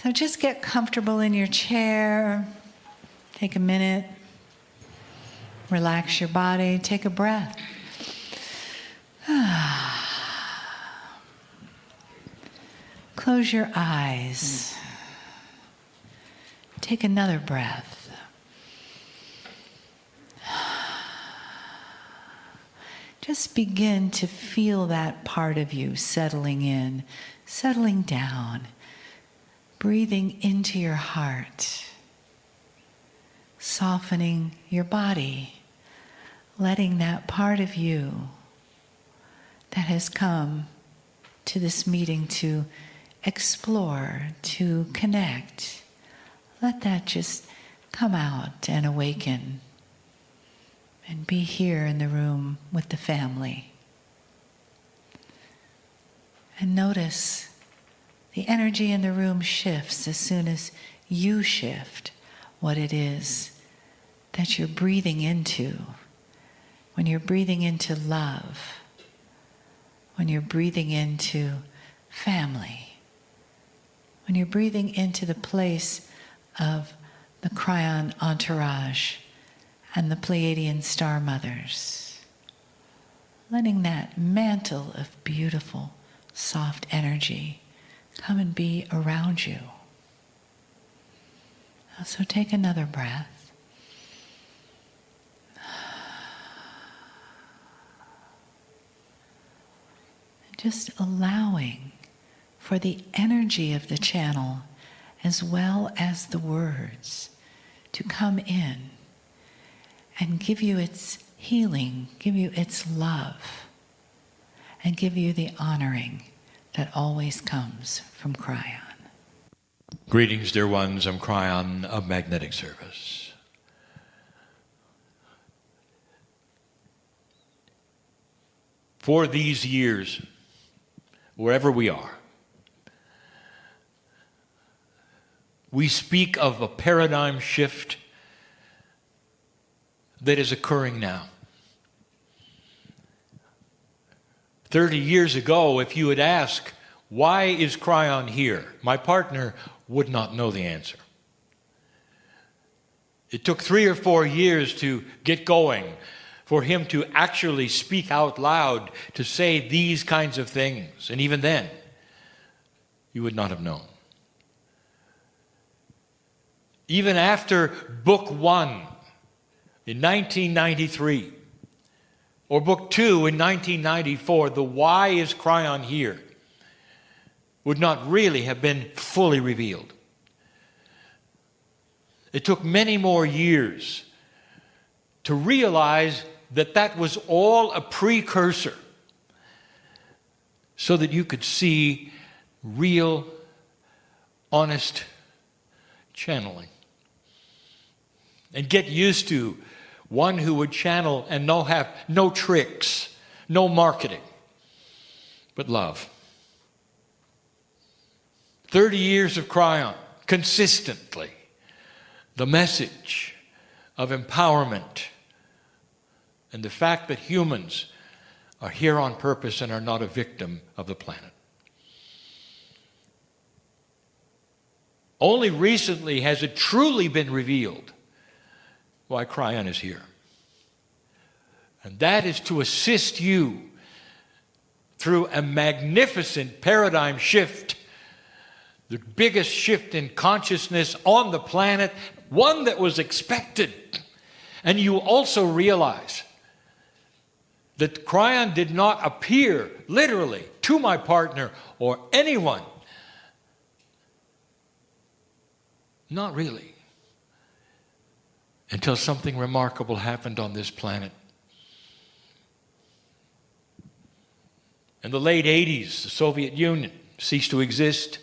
So just get comfortable in your chair. Take a minute. Relax your body. Take a breath. Close your eyes. Take another breath. Just begin to feel that part of you settling in, settling down, breathing into your heart, softening your body, letting that part of you that has come to this meeting to explore, to connect, let that just come out and awaken and be here in the room with the family. And notice the energy in the room shifts as soon as you shift what it is that you're breathing into. When you're breathing into love, when you're breathing into family, when you're breathing into the place of the kryon entourage and the Pleiadian star mothers, letting that mantle of beautiful, soft energy come and be around you. So take another breath. Just allowing for the energy of the channel as well as the words to come in and give you its healing, give you its love, and give you the honoring that always comes from kryon. Greetings, dear ones. I'm Kryon of Magnetic Service. For these years, wherever we are, we speak of a paradigm shift that is occurring now. 30 years ago, if you had asked, why is kryon here? My partner would not know the answer. It took 3 or 4 years to get going, for him to actually speak out loud, to say these kinds of things. And even then, you would not have known. Even after book 1 in 1993, or book 2 in 1994, the why is kryon here would not really have been fully revealed. It took many more years to realize that that was all a precursor so that you could see real, honest channeling. And get used to one who would channel and have no tricks, no marketing, but love. 30 years of kryon, consistently, the message of empowerment and the fact that humans are here on purpose and are not a victim of the planet. Only recently has it truly been revealed why kryon is here. And that is to assist you through a magnificent paradigm shift, the biggest shift in consciousness on the planet, one that was expected. And you also realize that kryon did not appear literally to my partner or anyone. Not really. Until something remarkable happened on this planet. In the late 80s, the Soviet Union ceased to exist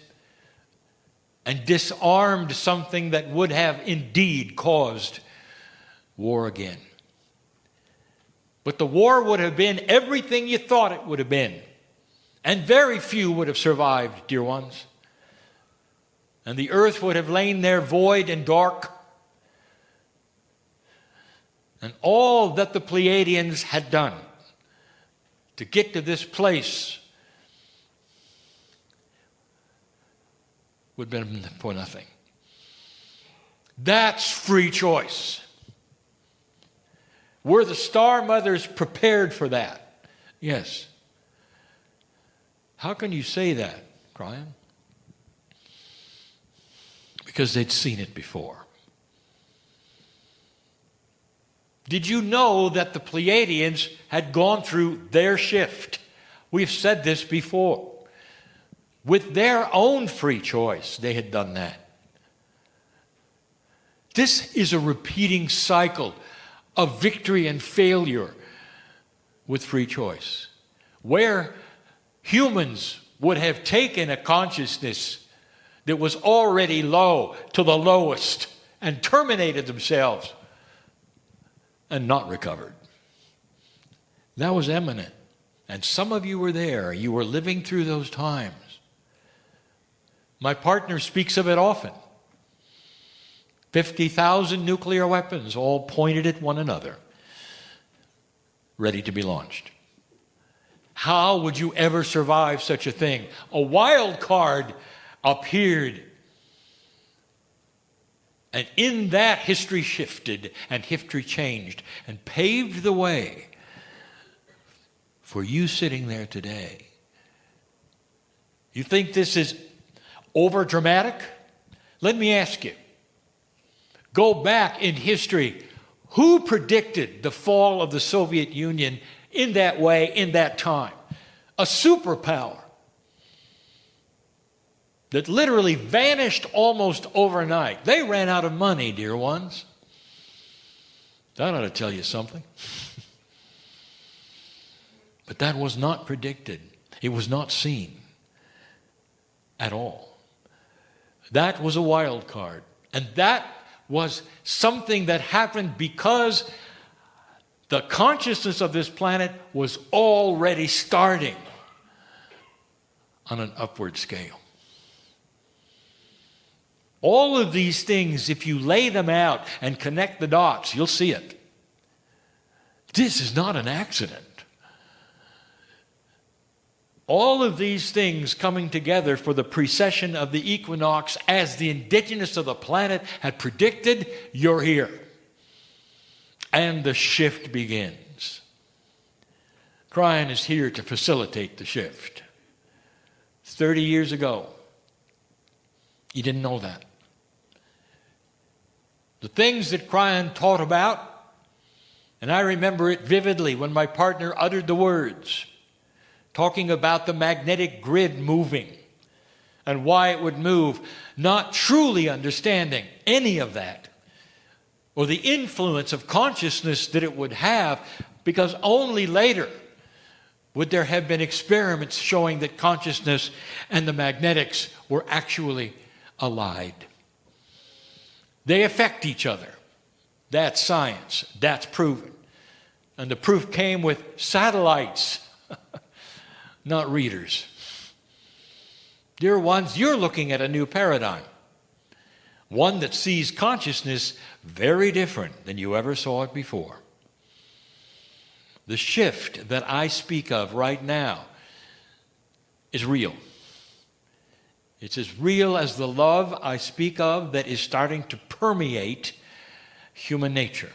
and disarmed something that would have indeed caused war again. But the war would have been everything you thought it would have been. And very few would have survived, dear ones. And the earth would have lain there void and dark. And all that the Pleiadians had done to get to this place would have been for nothing. That's free choice. Were the star mothers prepared for that? Yes. How can you say that, Kryon? Because they'd seen it before. Did you know that the Pleiadians had gone through their shift? We've said this before. With their own free choice, they had done that. This is a repeating cycle of victory and failure with free choice, where humans would have taken a consciousness that was already low to the lowest and terminated themselves and not recovered. That was imminent. And some of you were there. You were living through those times. My partner speaks of it often. 50,000 nuclear weapons all pointed at one another, ready to be launched. How would you ever survive such a thing? A wild card appeared. And in that, history shifted and history changed and paved the way for you sitting there today. You think this is over dramatic? Let me ask you. Go back in history. Who predicted the fall of the Soviet Union in that way, in that time? A superpower that literally vanished almost overnight. They ran out of money, dear ones. That ought to tell you something. But that was not predicted. It was not seen at all. That was a wild card. And that was something that happened because the consciousness of this planet was already starting on an upward scale. All of these things, if you lay them out and connect the dots, you'll see it. This is not an accident. All of these things coming together for the precession of the equinox as the indigenous of the planet had predicted, you're here. And the shift begins. Kryon is here to facilitate the shift. 30 years ago, you didn't know that. The things that Kryon taught about, and I remember it vividly when my partner uttered the words, talking about the magnetic grid moving and why it would move, not truly understanding any of that or the influence of consciousness that it would have, because only later would there have been experiments showing that consciousness and the magnetics were actually allied. They affect each other. That's science. That's proven. And the proof came with satellites. Not readers. Dear ones, you're looking at a new paradigm. One that sees consciousness very different than you ever saw it before. The shift that I speak of right now is real. It's as real as the love I speak of that is starting to permeate human nature.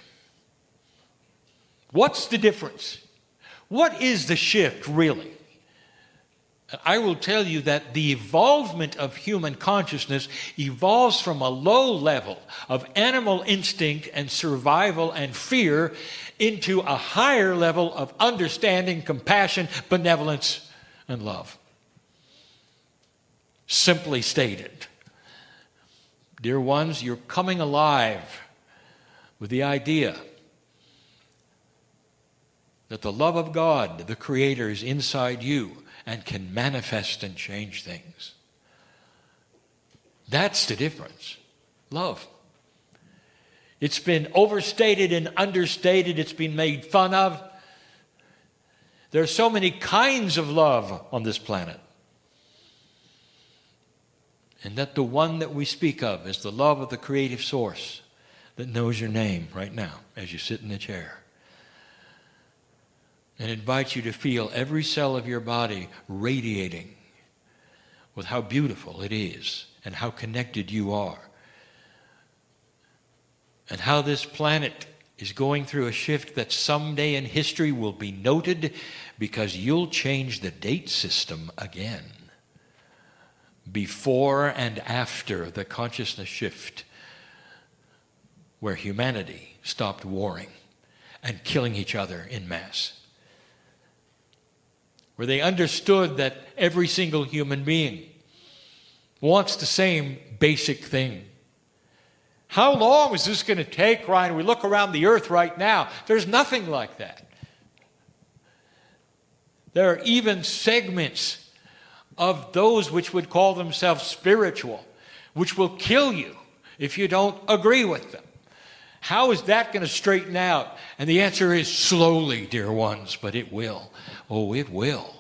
What's the difference? What is the shift really? I will tell you that the evolvement of human consciousness evolves from a low level of animal instinct and survival and fear into a higher level of understanding, compassion, benevolence, and love. Simply stated, dear ones, you're coming alive with the idea that the love of God, the Creator, is inside you and can manifest and change things. That's the difference. Love. It's been overstated and understated. It's been made fun of. There are so many kinds of love on this planet. And that the one that we speak of is the love of the creative source that knows your name right now as you sit in the chair. And invites you to feel every cell of your body radiating with how beautiful it is and how connected you are. And how this planet is going through a shift that someday in history will be noted because you'll change the date system again. Before and after the consciousness shift where humanity stopped warring and killing each other in mass. Where they understood that every single human being wants the same basic thing. How long is this going to take, Ryan? We look around the earth right now. There's nothing like that. There are even segments of those which would call themselves spiritual, which will kill you if you don't agree with them. How is that going to straighten out? And the answer is slowly, dear ones, but it will. Oh, it will.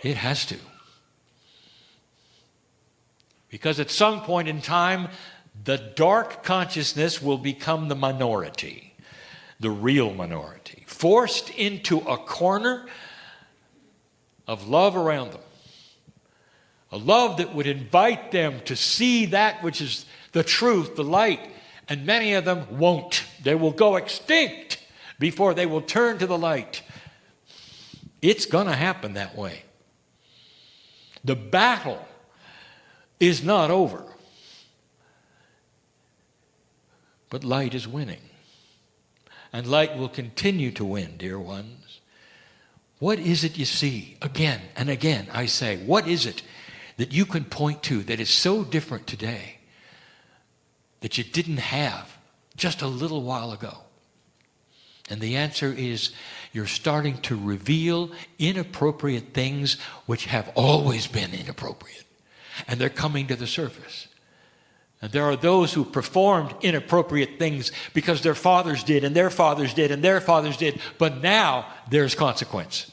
It has to. Because at some point in time, the dark consciousness will become the minority, the real minority, forced into a corner of love around them. A love that would invite them to see that which is the truth, the light. And many of them won't. They will go extinct before they will turn to the light. It's going to happen that way. The battle is not over. But light is winning. And light will continue to win, dear ones. What is it you see? Again and again, I say, what is it that you can point to that is so different today that you didn't have just a little while ago? And the answer is you're starting to reveal inappropriate things which have always been inappropriate. And they're coming to the surface. And there are those who performed inappropriate things because their fathers did, and their fathers did, and their fathers did. But now there's consequence.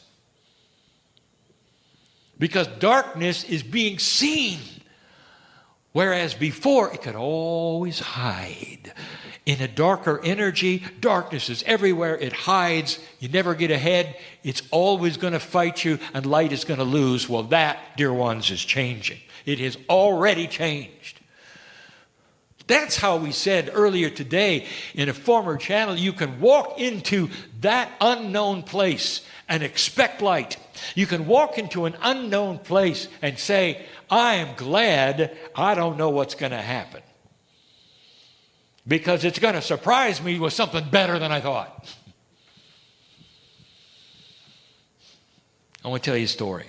Because darkness is being seen. Whereas before it could always hide. In a darker energy, darkness is everywhere. It hides. You never get ahead. It's always going to fight you, and light is going to lose. Well, that, dear ones, is changing. It has already changed. That's how we said earlier today in a former channel, you can walk into that unknown place and expect light. You can walk into an unknown place and say, I am glad I don't know what's going to happen. Because it's going to surprise me with something better than I thought. I want to tell you a story.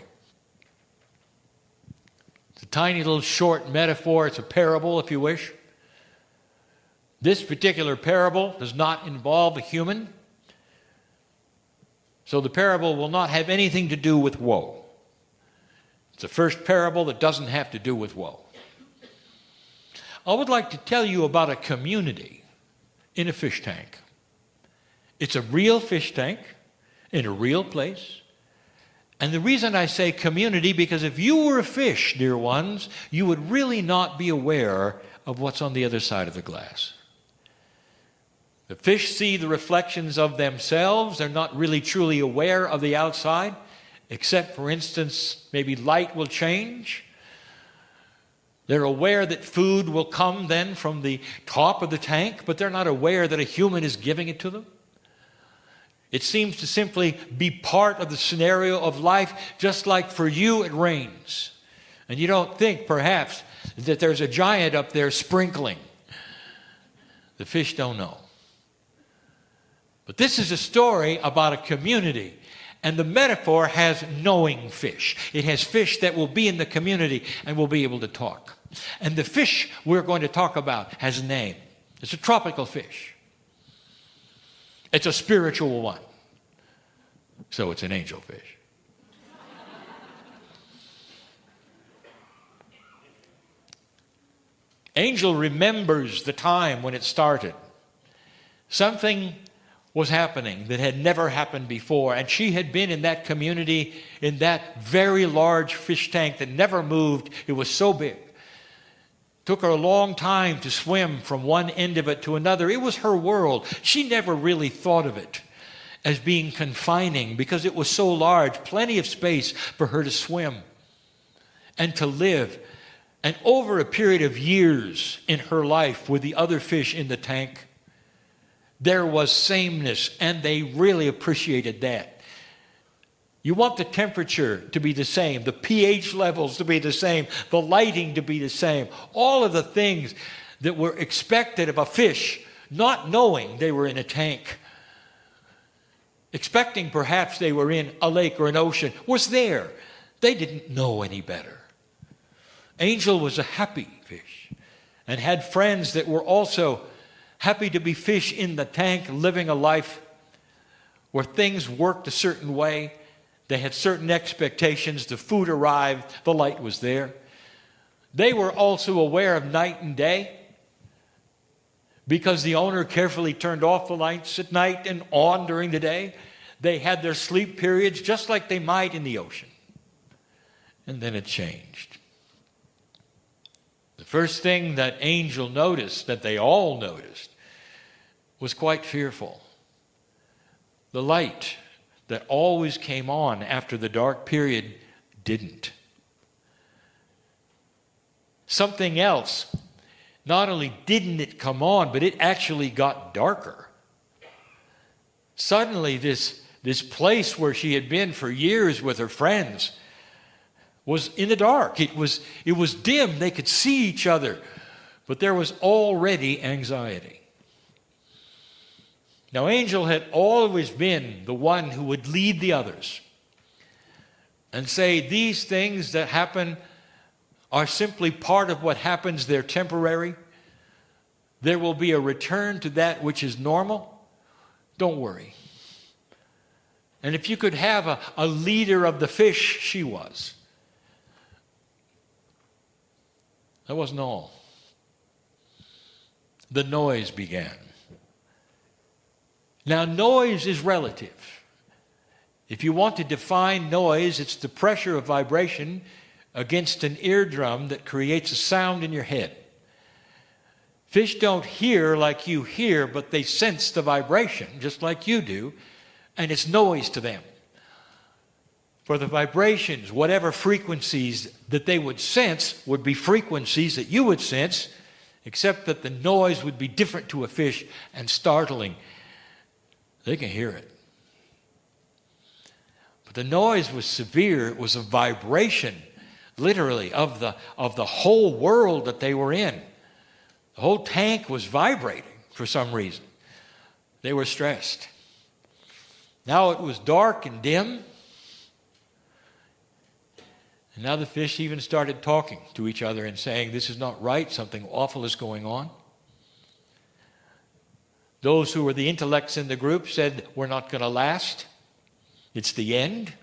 It's a tiny little short metaphor. It's a parable, if you wish. This particular parable does not involve a human. So the parable will not have anything to do with woe. It's the first parable that doesn't have to do with woe. I would like to tell you about a community in a fish tank. It's a real fish tank in a real place. And the reason I say community, because if you were a fish, dear ones, you would really not be aware of what's on the other side of the glass. The fish see the reflections of themselves. They're not really truly aware of the outside, except, for instance, maybe light will change. They're aware that food will come then from the top of the tank, but they're not aware that a human is giving it to them. It seems to simply be part of the scenario of life, just like for you it rains. And you don't think, perhaps, that there's a giant up there sprinkling. The fish don't know. But this is a story about a community. And the metaphor has knowing fish. It has fish that will be in the community and will be able to talk. And the fish we're going to talk about has a name. It's a tropical fish. It's a spiritual one. So it's an angelfish. Angel remembers the time when it started. Something was happening that had never happened before. And she had been in that community, in that very large fish tank that never moved. It was so big. Took her a long time to swim from one end of it to another. It was her world. She never really thought of it as being confining because it was so large, plenty of space for her to swim and to live. And over a period of years in her life with the other fish in the tank, there was sameness, and they really appreciated that. You want the temperature to be the same, the pH levels to be the same, the lighting to be the same, all of the things that were expected of a fish, not knowing they were in a tank, expecting perhaps they were in a lake or an ocean, was there. They didn't know any better. Angel was a happy fish and had friends that were also happy to be fish in the tank, living a life where things worked a certain way. They had certain expectations. The food arrived. The light was there. They were also aware of night and day because the owner carefully turned off the lights at night and on during the day. They had their sleep periods just like they might in the ocean. And then it changed. The first thing that Angel noticed, that they all noticed, was quite fearful. The light that always came on after the dark period didn't. Something else, not only didn't it come on, but it actually got darker. Suddenly this place where she had been for years with her friends was in the dark. It was dim. They could see each other, but there was already anxiety. Now, Angel had always been the one who would lead the others and say, these things that happen are simply part of what happens. They're temporary. There will be a return to that which is normal. Don't worry. And if you could have a leader of the fish, she was. That wasn't all. The noise began. Now, noise is relative. If you want to define noise, it's the pressure of vibration against an eardrum that creates a sound in your head. Fish don't hear like you hear, but they sense the vibration just like you do, and it's noise to them. For the vibrations, whatever frequencies that they would sense would be frequencies that you would sense, except that the noise would be different to a fish and startling. They can hear it. But the noise was severe. It was a vibration, literally, of the whole world that they were in. The whole tank was vibrating for some reason. They were stressed. Now it was dark and dim. And now the fish even started talking to each other and saying, this is not right, something awful is going on. Those who were the intellects in the group said, we're not going to last. It's the end.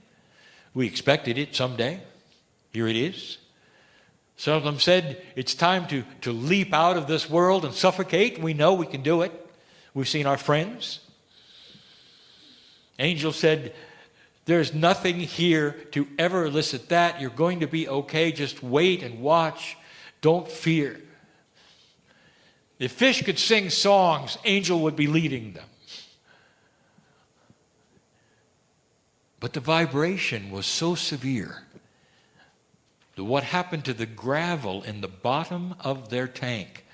We expected it someday. Here it is. Some of them said, it's time to leap out of this world and suffocate. We know we can do it. We've seen our friends. Angel said, there's nothing here to ever elicit that. You're going to be okay. Just wait and watch. Don't fear. If fish could sing songs, Angel would be leading them. But the vibration was so severe that what happened to the gravel in the bottom of their tank,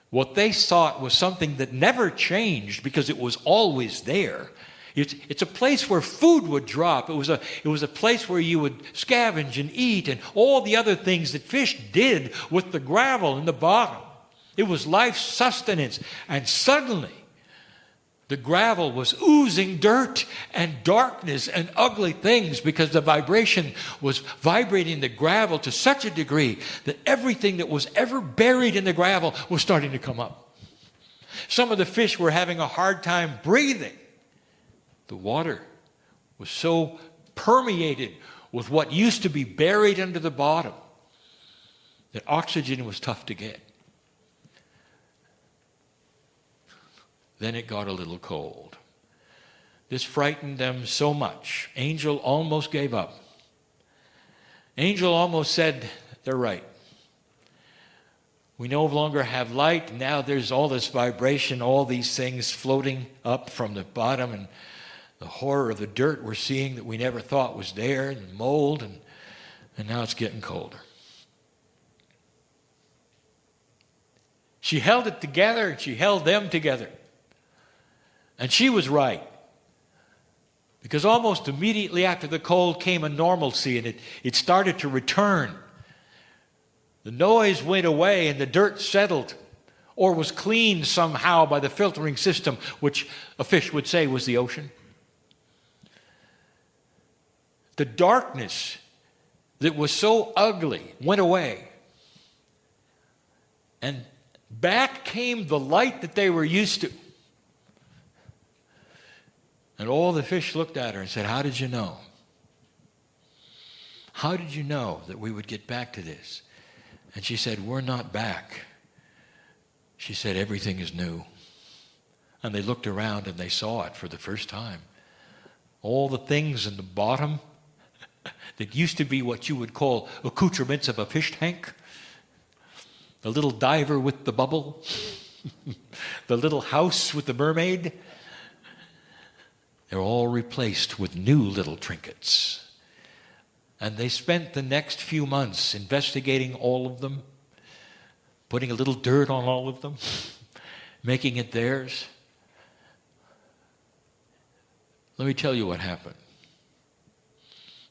what they thought was something that never changed because it was always there. It's a place where food would drop. It was a place where you would scavenge and eat and all the other things that fish did with the gravel in the bottom. It was life sustenance. And suddenly, the gravel was oozing dirt and darkness and ugly things because the vibration was vibrating the gravel to such a degree that everything that was ever buried in the gravel was starting to come up. Some of the fish were having a hard time breathing. The water was so permeated with what used to be buried under the bottom that oxygen was tough to get. Then it got a little cold. This frightened them so much. Angel almost gave up. Angel almost said, they're right. We no longer have light. Now there's all this vibration, all these things floating up from the bottom, and the horror of the dirt we're seeing that we never thought was there, and mold, and now it's getting colder. She held it together and she held them together. And she was right. Because almost immediately after the cold came a normalcy, and it started to return. The noise went away and the dirt settled, or was cleaned somehow by the filtering system, which a fish would say was the ocean. The darkness that was so ugly went away. And back came the light that they were used to. And all the fish looked at her and said, "How did you know? How did you know that we would get back to this?" And she said, "We're not back." She said, "Everything is new." And they looked around and they saw it for the first time. All the things in the bottom that used to be what you would call accoutrements of a fish tank. The little diver with the bubble. The little house with the mermaid. They're all replaced with new little trinkets. And they spent the next few months investigating all of them, putting a little dirt on all of them, making it theirs. Let me tell you what happened.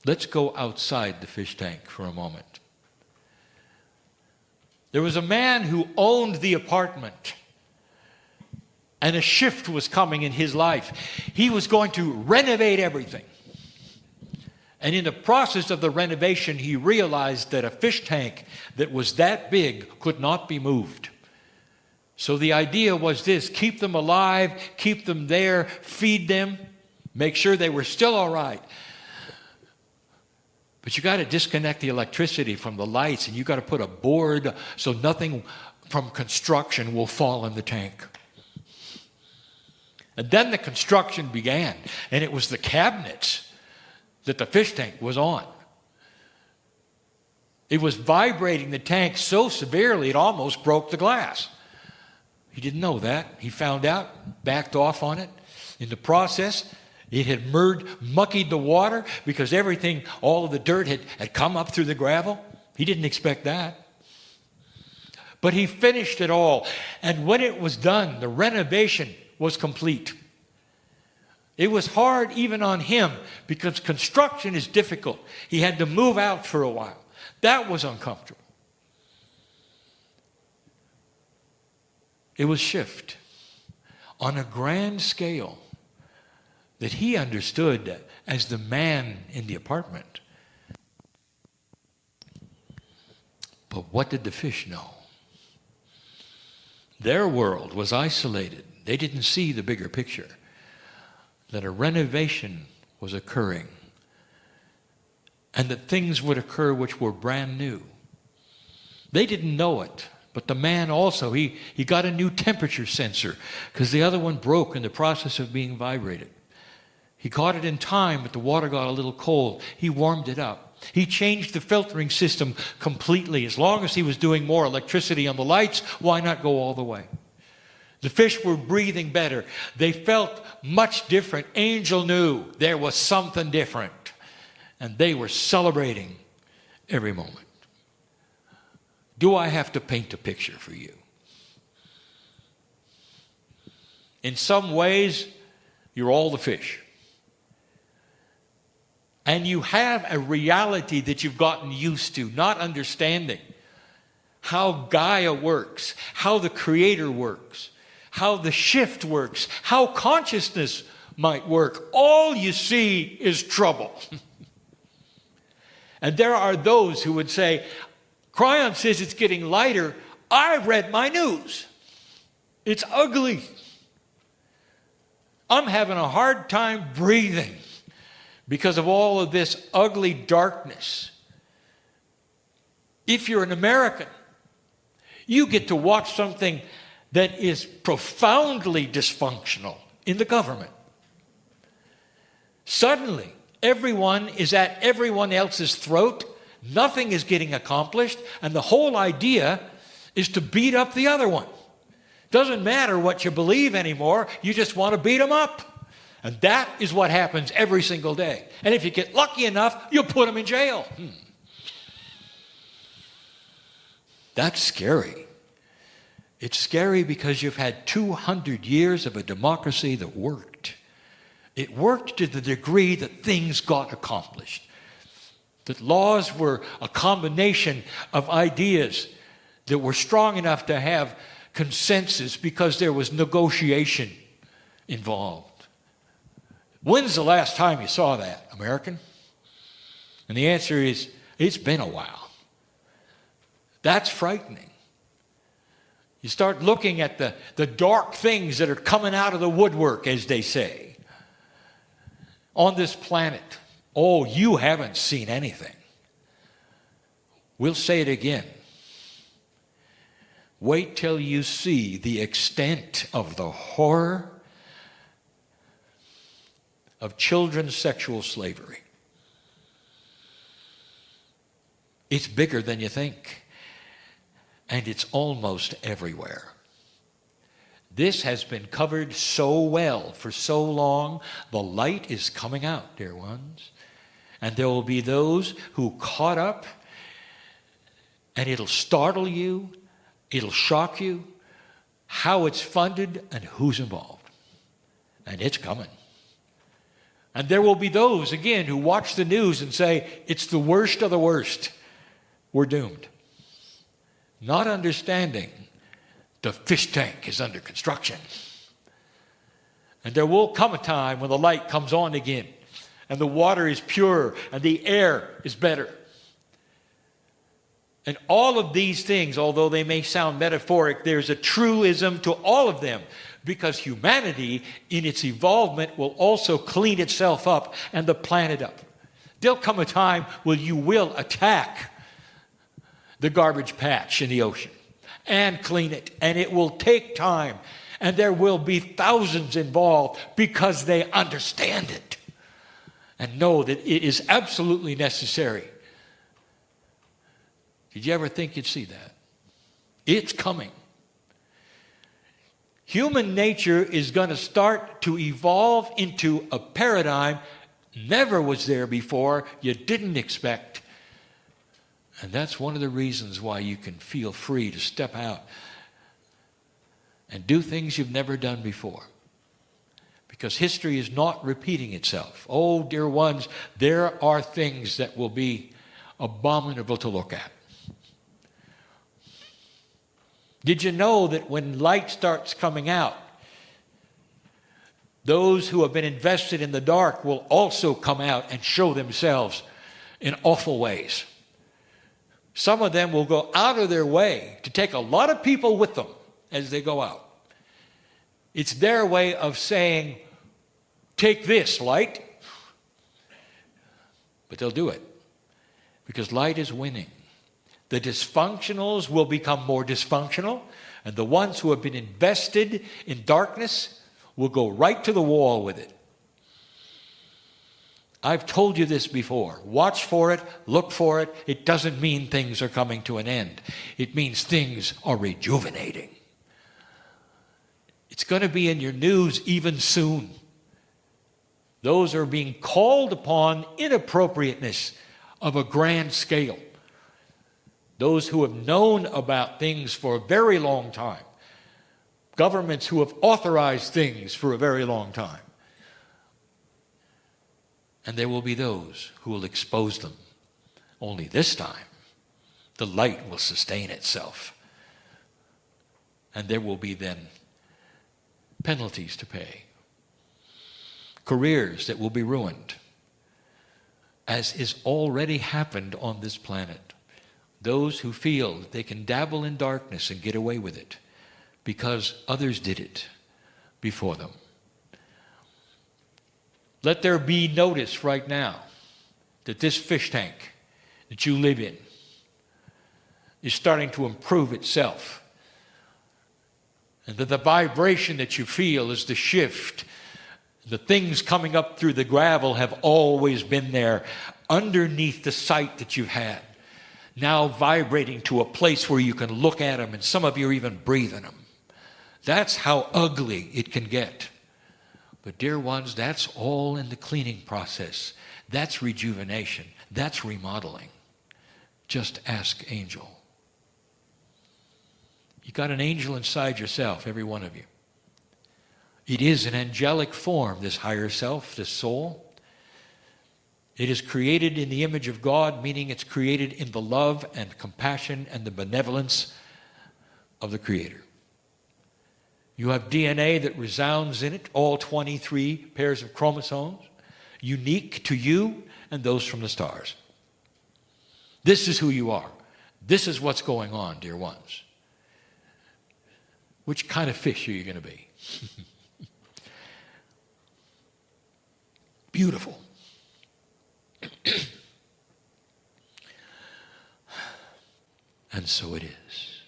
Let's go outside the fish tank for a moment. There was a man who owned the apartment. And a shift was coming in his life. He was going to renovate everything. And in the process of the renovation, he realized that a fish tank that was that big could not be moved. So the idea was this: keep them alive, keep them there, feed them, make sure they were still all right. But you got to disconnect the electricity from the lights, and you got to put a board so nothing from construction will fall in the tank. And then the construction began, and it was the cabinets that the fish tank was on. It was vibrating the tank so severely it almost broke the glass. He didn't know that. He found out, backed off on it. In the process, it had muckied the water because everything, all of the dirt had come up through the gravel. He didn't expect that. But he finished it all. And when it was done, the renovation was complete. It was hard even on him because construction is difficult. He had to move out for a while. That was uncomfortable. It was shift on a grand scale that he understood as the man in the apartment. But what did the fish know? Their world was isolated. They didn't see the bigger picture, that a renovation was occurring and that things would occur which were brand new. They didn't know it, but the man also, he got a new temperature sensor because the other one broke in the process of being vibrated. He caught it in time, but the water got a little cold. He warmed it up. He changed the filtering system completely. As long as he was doing more electricity on the lights, why not go all the way? The fish were breathing better. They felt much different. Angel knew there was something different. And they were celebrating every moment. Do I have to paint a picture for you? In some ways, you're all the fish. And you have a reality that you've gotten used to, not understanding how Gaia works, how the Creator works, how the shift works, how consciousness might work. All you see is trouble. And there are those who would say, Kryon says it's getting lighter. I read my news. It's ugly. I'm having a hard time breathing because of all of this ugly darkness. If you're an American, you get to watch something that is profoundly dysfunctional in the government. Suddenly, everyone is at everyone else's throat. Nothing is getting accomplished. And the whole idea is to beat up the other one. Doesn't matter what you believe anymore. You just want to beat them up. And that is what happens every single day. And if you get lucky enough, you'll put them in jail. That's scary. It's scary because you've had 200 years of a democracy that worked. It worked to the degree that things got accomplished. That laws were a combination of ideas that were strong enough to have consensus because there was negotiation involved. When's the last time you saw that, American? And the answer is, it's been a while. That's frightening. You start looking at the dark things that are coming out of the woodwork, as they say, on this planet. Oh, you haven't seen anything. We'll say it again. Wait till you see the extent of the horror of children's sexual slavery. It's bigger than you think. And it's almost everywhere. This has been covered so well for so long. The light is coming out, dear ones. And there will be those who caught up, and it'll startle you, it'll shock you, how it's funded and who's involved. And it's coming. And there will be those, again, who watch the news and say, it's the worst of the worst. We're doomed. Not understanding the fish tank is under construction. And there will come a time when the light comes on again, and the water is pure, and the air is better. And all of these things, although they may sound metaphoric, there's a truism to all of them, because humanity, in its evolvement, will also clean itself up and the planet up. There'll come a time when you will attack the garbage patch in the ocean and clean it, and it will take time, and there will be thousands involved because they understand it and know that it is absolutely necessary. Did you ever think you'd see that? It's coming. Human nature is going to start to evolve into a paradigm never was there before, you didn't expect. And that's one of the reasons why you can feel free to step out and do things you've never done before. Because history is not repeating itself. Oh, dear ones, there are things that will be abominable to look at. Did you know that when light starts coming out, those who have been invested in the dark will also come out and show themselves in awful ways? Some of them will go out of their way to take a lot of people with them as they go out. It's their way of saying, take this, light. But they'll do it because light is winning. The dysfunctionals will become more dysfunctional, and the ones who have been invested in darkness will go right to the wall with it. I've told you this before. Watch for it, look for it. It doesn't mean things are coming to an end. It means things are rejuvenating. It's going to be in your news even soon. Those are being called upon inappropriateness of a grand scale. Those who have known about things for a very long time. Governments who have authorized things for a very long time. And there will be those who will expose them. Only this time, the light will sustain itself. And there will be then penalties to pay. Careers that will be ruined, as is already happened on this planet. Those who feel that they can dabble in darkness and get away with it because others did it before them. Let there be notice right now that this fish tank that you live in is starting to improve itself. And that the vibration that you feel is the shift. The things coming up through the gravel have always been there underneath the sight that you've had. Now vibrating to a place where you can look at them, and some of you are even breathing them. That's how ugly it can get. But dear ones, that's all in the cleaning process. That's rejuvenation. That's remodeling. Just ask Angel. You got an angel inside yourself, every one of you. It is an angelic form, this higher self, this soul. It is created in the image of God, meaning it's created in the love and compassion and the benevolence of the Creator. You have DNA that resounds in it, all 23 pairs of chromosomes, unique to you and those from the stars. This is who you are. This is what's going on, dear ones. Which kind of fish are you going to be? Beautiful. And so it is.